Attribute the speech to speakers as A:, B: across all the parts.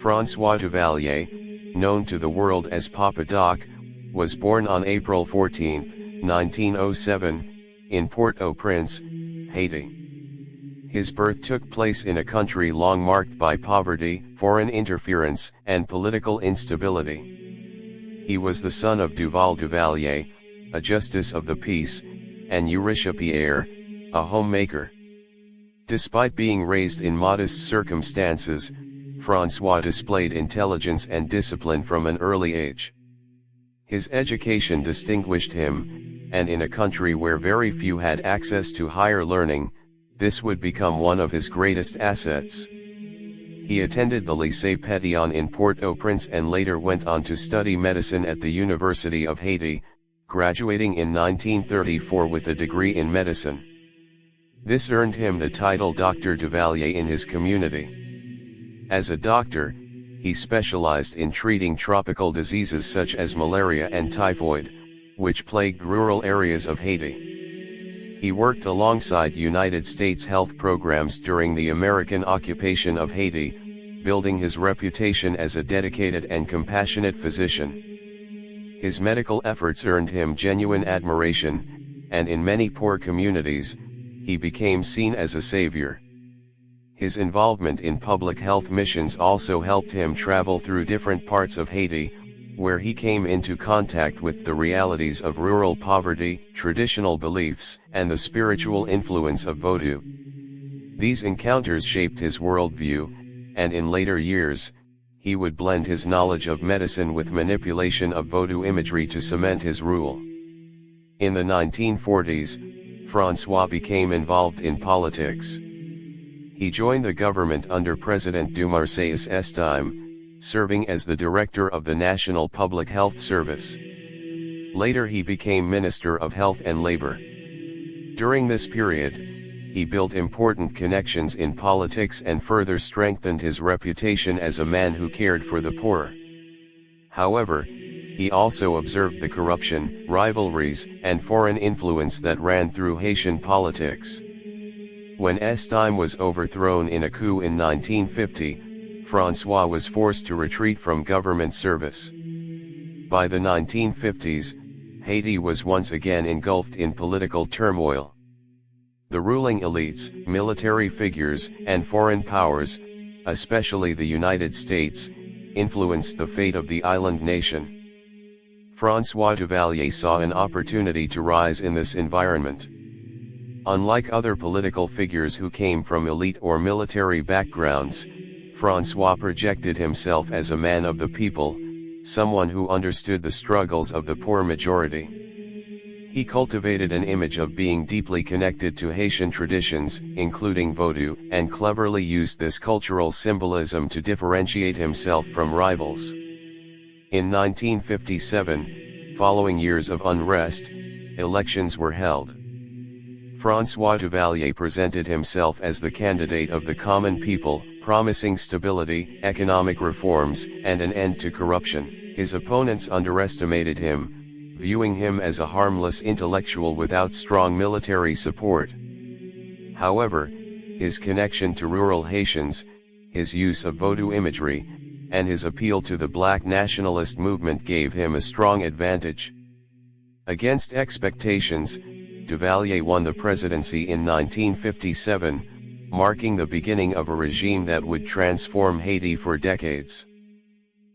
A: François Duvalier, known to the world as Papa Doc, was born on April 14, 1907, in Port-au-Prince, Haiti. His birth took place in a country long marked by poverty, foreign interference, and political instability. He was the son of Duval Duvalier, a justice of the peace, and Eurycia Pierre, a homemaker. Despite being raised in modest circumstances, François displayed intelligence and discipline from an early age. His education distinguished him, and in a country where very few had access to higher learning, this would become one of his greatest assets. He attended the Lycée Pétion in Port-au-Prince and later went on to study medicine at the University of Haiti, graduating in 1934 with a degree in medicine. This earned him the title Dr. Duvalier in his community. As a doctor, he specialized in treating tropical diseases such as malaria and typhoid, which plagued rural areas of Haiti. He worked alongside United States health programs during the American occupation of Haiti, building his reputation as a dedicated and compassionate physician. His medical efforts earned him genuine admiration, and in many poor communities, he became seen as a savior. His involvement in public health missions also helped him travel through different parts of Haiti, where he came into contact with the realities of rural poverty, traditional beliefs, and the spiritual influence of Vodou. These encounters shaped his worldview, and in later years, he would blend his knowledge of medicine with manipulation of Vodou imagery to cement his rule. In the 1940s, François became involved in politics. He joined the government under President Dumarçais Estime, serving as the director of the National Public Health Service. Later he became Minister of Health and Labor. During this period, he built important connections in politics and further strengthened his reputation as a man who cared for the poor. However, he also observed the corruption, rivalries, and foreign influence that ran through Haitian politics. When Estime was overthrown in a coup in 1950, François was forced to retreat from government service. By the 1950s, Haiti was once again engulfed in political turmoil. The ruling elites, military figures, and foreign powers, especially the United States, influenced the fate of the island nation. François Duvalier saw an opportunity to rise in this environment. Unlike other political figures who came from elite or military backgrounds, François projected himself as a man of the people, someone who understood the struggles of the poor majority. He cultivated an image of being deeply connected to Haitian traditions, including Vodou, and cleverly used this cultural symbolism to differentiate himself from rivals. In 1957, following years of unrest, elections were held. François Duvalier presented himself as the candidate of the common people, promising stability, economic reforms, and an end to corruption. His opponents underestimated him, viewing him as a harmless intellectual without strong military support. However, his connection to rural Haitians, his use of Vodou imagery, and his appeal to the black nationalist movement gave him a strong advantage. Against expectations, Duvalier won the presidency in 1957, marking the beginning of a regime that would transform Haiti for decades.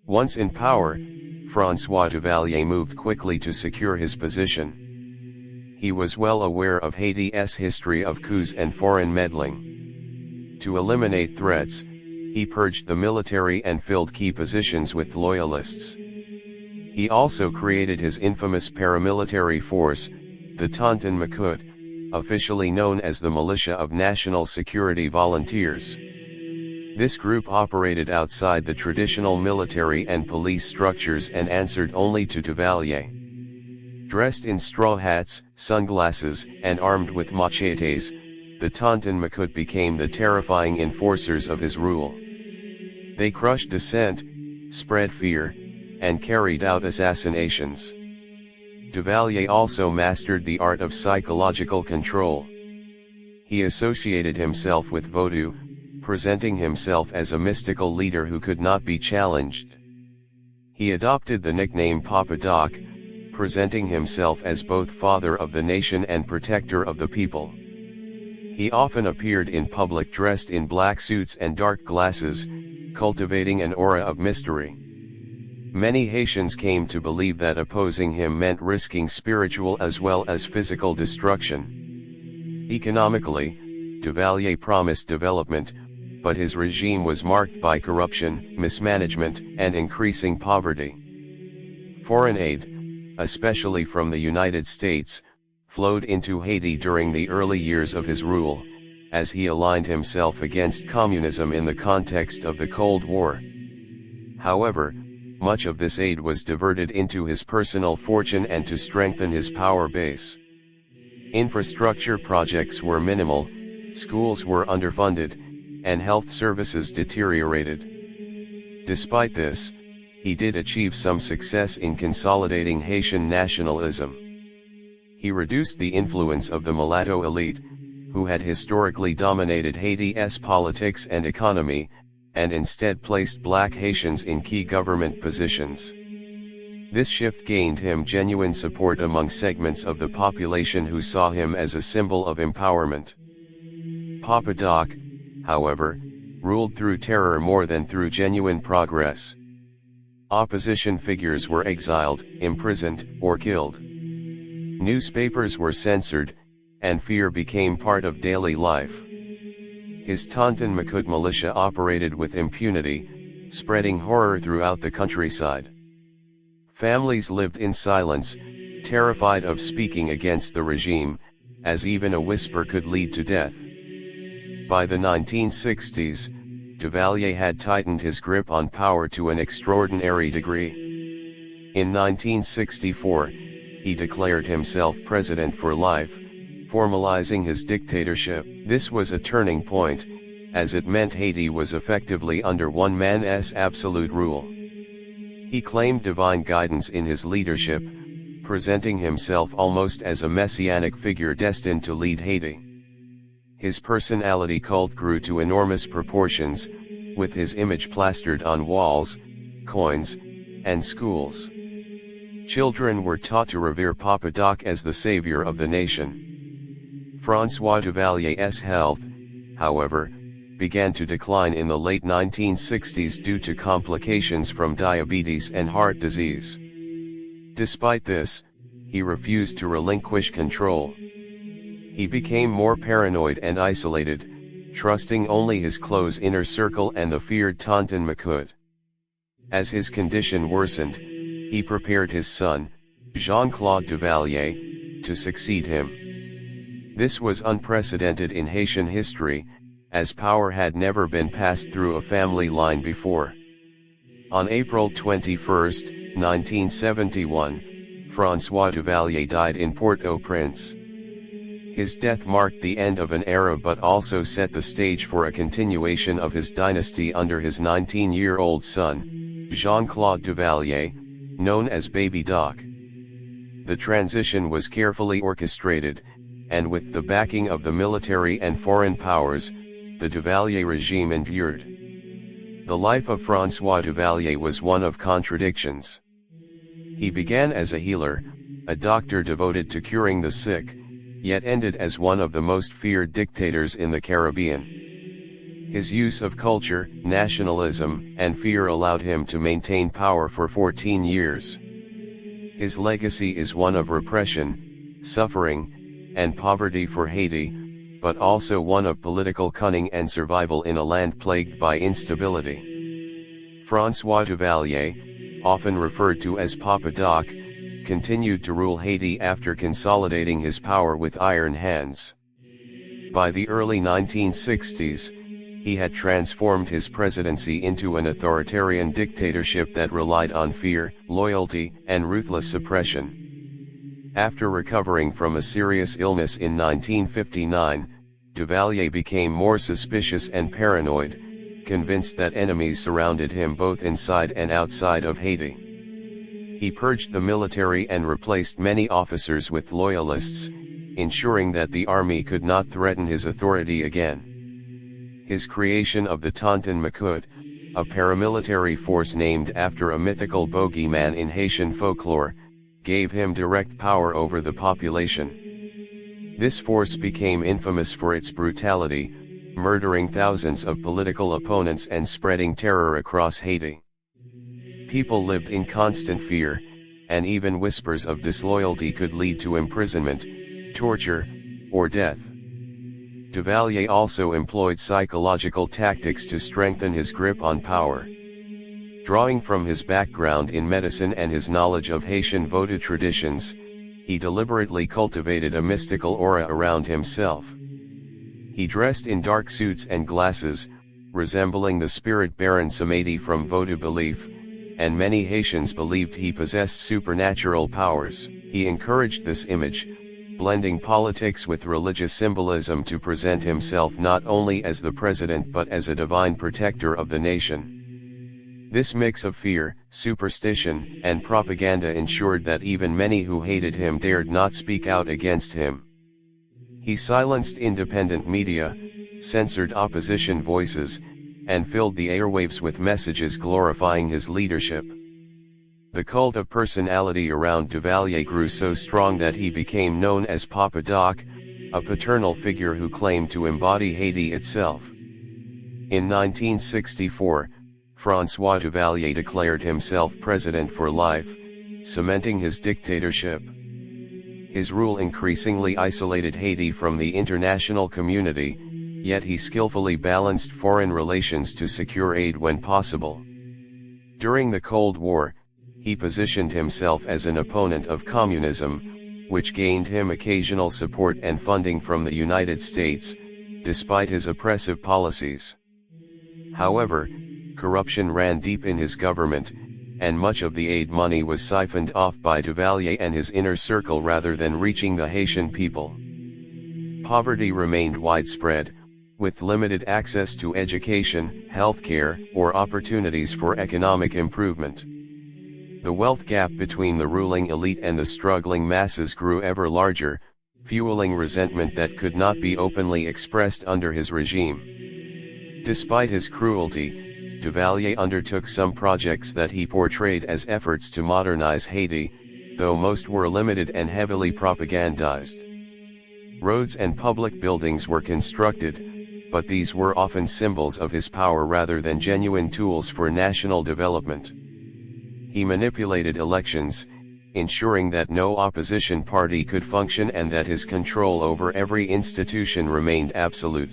A: Once in power, François Duvalier moved quickly to secure his position. He was well aware of Haiti's history of coups and foreign meddling. To eliminate threats, he purged the military and filled key positions with loyalists. He also created his infamous paramilitary force, the Tonton Macoute, officially known as the Militia of National Security Volunteers. This group operated outside the traditional military and police structures and answered only to Duvalier. Dressed in straw hats, sunglasses, and armed with machetes, the Tonton Macoute became the terrifying enforcers of his rule. They crushed dissent, spread fear, and carried out assassinations. Duvalier also mastered the art of psychological control. He associated himself with Vodou, presenting himself as a mystical leader who could not be challenged. He adopted the nickname Papa Doc, presenting himself as both father of the nation and protector of the people. He often appeared in public dressed in black suits and dark glasses, cultivating an aura of mystery. Many Haitians came to believe that opposing him meant risking spiritual as well as physical destruction. Economically, Duvalier promised development, but his regime was marked by corruption, mismanagement, and increasing poverty. Foreign aid, especially from the United States, flowed into Haiti during the early years of his rule, as he aligned himself against communism in the context of the Cold War. However, much of this aid was diverted into his personal fortune and to strengthen his power base. Infrastructure projects were minimal, schools were underfunded, and health services deteriorated. Despite this, he did achieve some success in consolidating Haitian nationalism. He reduced the influence of the mulatto elite, who had historically dominated Haiti's politics and economy, and instead placed black Haitians in key government positions. This shift gained him genuine support among segments of the population who saw him as a symbol of empowerment. Papa Doc, however, ruled through terror more than through genuine progress. Opposition figures were exiled, imprisoned, or killed. Newspapers were censored, and fear became part of daily life. His Tonton Macoute militia operated with impunity, spreading horror throughout the countryside. Families lived in silence, terrified of speaking against the regime, as even a whisper could lead to death. By the 1960s, Duvalier had tightened his grip on power to an extraordinary degree. In 1964, he declared himself president for life, formalizing his dictatorship. This was a turning point, as it meant Haiti was effectively under one man's absolute rule. He claimed divine guidance in his leadership, presenting himself almost as a messianic figure destined to lead Haiti. His personality cult grew to enormous proportions, with his image plastered on walls, coins, and schools. Children were taught to revere Papa Doc as the savior of the nation. François Duvalier's health, however, began to decline in the late 1960s due to complications from diabetes and heart disease. Despite this, he refused to relinquish control. He became more paranoid and isolated, trusting only his close inner circle and the feared Tonton Macoute. As his condition worsened, he prepared his son, Jean-Claude Duvalier, to succeed him. This was unprecedented in Haitian history, as power had never been passed through a family line before. On April 21, 1971, François Duvalier died in Port-au-Prince. His death marked the end of an era but also set the stage for a continuation of his dynasty under his 19-year-old son, Jean-Claude Duvalier, known as Baby Doc. The transition was carefully orchestrated, and with the backing of the military and foreign powers, the Duvalier regime endured. The life of François Duvalier was one of contradictions. He began as a healer, a doctor devoted to curing the sick, yet ended as one of the most feared dictators in the Caribbean. His use of culture, nationalism, and fear allowed him to maintain power for 14 years. His legacy is one of repression, suffering, and poverty for Haiti, but also one of political cunning and survival in a land plagued by instability. François Duvalier, often referred to as Papa Doc, continued to rule Haiti after consolidating his power with iron hands. By the early 1960s, he had transformed his presidency into an authoritarian dictatorship that relied on fear, loyalty, and ruthless suppression. After recovering from a serious illness in 1959, Duvalier became more suspicious and paranoid, convinced that enemies surrounded him both inside and outside of Haiti. He purged the military and replaced many officers with loyalists, ensuring that the army could not threaten his authority again. His creation of the Tonton Macoute, a paramilitary force named after a mythical bogeyman in Haitian folklore, gave him direct power over the population. This force became infamous for its brutality, murdering thousands of political opponents and spreading terror across Haiti. People lived in constant fear, and even whispers of disloyalty could lead to imprisonment, torture, or death. Duvalier also employed psychological tactics to strengthen his grip on power. Drawing from his background in medicine and his knowledge of Haitian Vodou traditions, he deliberately cultivated a mystical aura around himself. He dressed in dark suits and glasses, resembling the spirit Baron Samedi from Vodou belief, and many Haitians believed he possessed supernatural powers. He encouraged this image, blending politics with religious symbolism to present himself not only as the president but as a divine protector of the nation. This mix of fear, superstition, and propaganda ensured that even many who hated him dared not speak out against him. He silenced independent media, censored opposition voices, and filled the airwaves with messages glorifying his leadership. The cult of personality around Duvalier grew so strong that he became known as Papa Doc, a paternal figure who claimed to embody Haiti itself. In 1964, François Duvalier declared himself president for life, cementing his dictatorship. His rule increasingly isolated Haiti from the international community, yet he skillfully balanced foreign relations to secure aid when possible. During the Cold War, he positioned himself as an opponent of communism, which gained him occasional support and funding from the United States, despite his oppressive policies. However, corruption ran deep in his government, and much of the aid money was siphoned off by Duvalier and his inner circle rather than reaching the Haitian people. Poverty remained widespread, with limited access to education, healthcare, or opportunities for economic improvement. The wealth gap between the ruling elite and the struggling masses grew ever larger, fueling resentment that could not be openly expressed under his regime. Despite his cruelty, Duvalier undertook some projects that he portrayed as efforts to modernize Haiti, though most were limited and heavily propagandized. Roads and public buildings were constructed, but these were often symbols of his power rather than genuine tools for national development. He manipulated elections, ensuring that no opposition party could function and that his control over every institution remained absolute.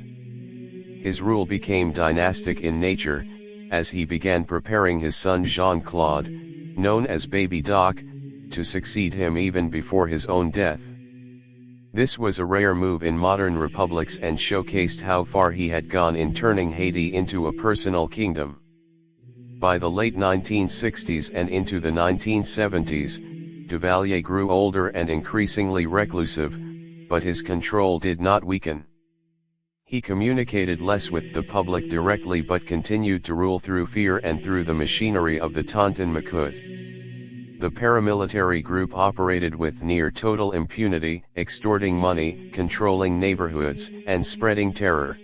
A: His rule became dynastic in nature, as he began preparing his son Jean-Claude, known as Baby Doc, to succeed him even before his own death. This was a rare move in modern republics and showcased how far he had gone in turning Haiti into a personal kingdom. By the late 1960s and into the 1970s, Duvalier grew older and increasingly reclusive, but his control did not weaken. He communicated less with the public directly but continued to rule through fear and through the machinery of the Tonton Macoute. The paramilitary group operated with near total impunity, extorting money, controlling neighborhoods, and spreading terror.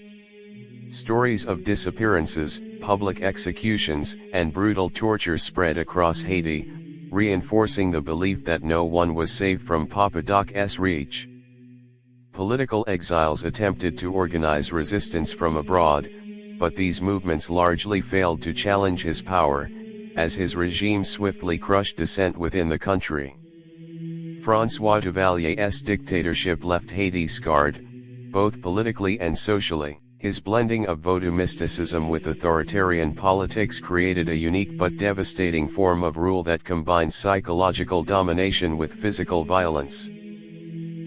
A: Stories of disappearances, public executions, and brutal torture spread across Haiti, reinforcing the belief that no one was safe from Papa Doc's reach. Political exiles attempted to organize resistance from abroad, but these movements largely failed to challenge his power, as his regime swiftly crushed dissent within the country. François Duvalier's dictatorship left Haiti scarred, both politically and socially. His blending of Vodou mysticism with authoritarian politics created a unique but devastating form of rule that combined psychological domination with physical violence.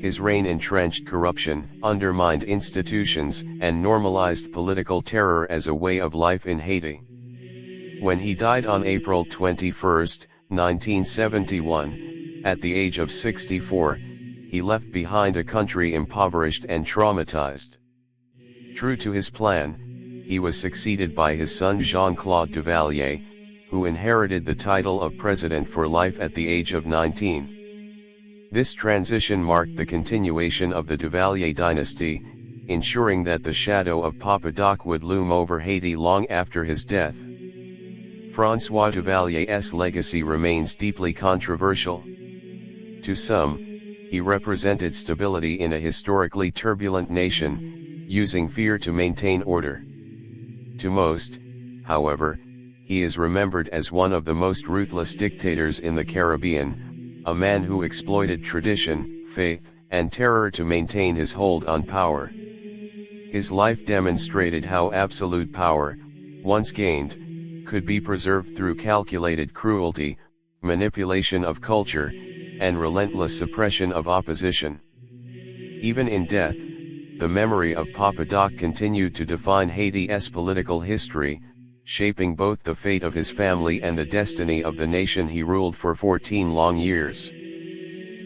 A: His reign entrenched corruption, undermined institutions, and normalized political terror as a way of life in Haiti. When he died on April 21, 1971, at the age of 64, he left behind a country impoverished and traumatized. True to his plan, he was succeeded by his son Jean-Claude Duvalier, who inherited the title of president for life at the age of 19. This transition marked the continuation of the Duvalier dynasty, ensuring that the shadow of Papa Doc would loom over Haiti long after his death. François Duvalier's legacy remains deeply controversial. To some, he represented stability in a historically turbulent nation, using fear to maintain order. To most, however, he is remembered as one of the most ruthless dictators in the Caribbean, a man who exploited tradition, faith, and terror to maintain his hold on power. His life demonstrated how absolute power, once gained, could be preserved through calculated cruelty, manipulation of culture, and relentless suppression of opposition. Even in death, the memory of Papa Doc continued to define Haiti's political history, shaping both the fate of his family and the destiny of the nation he ruled for 14 long years.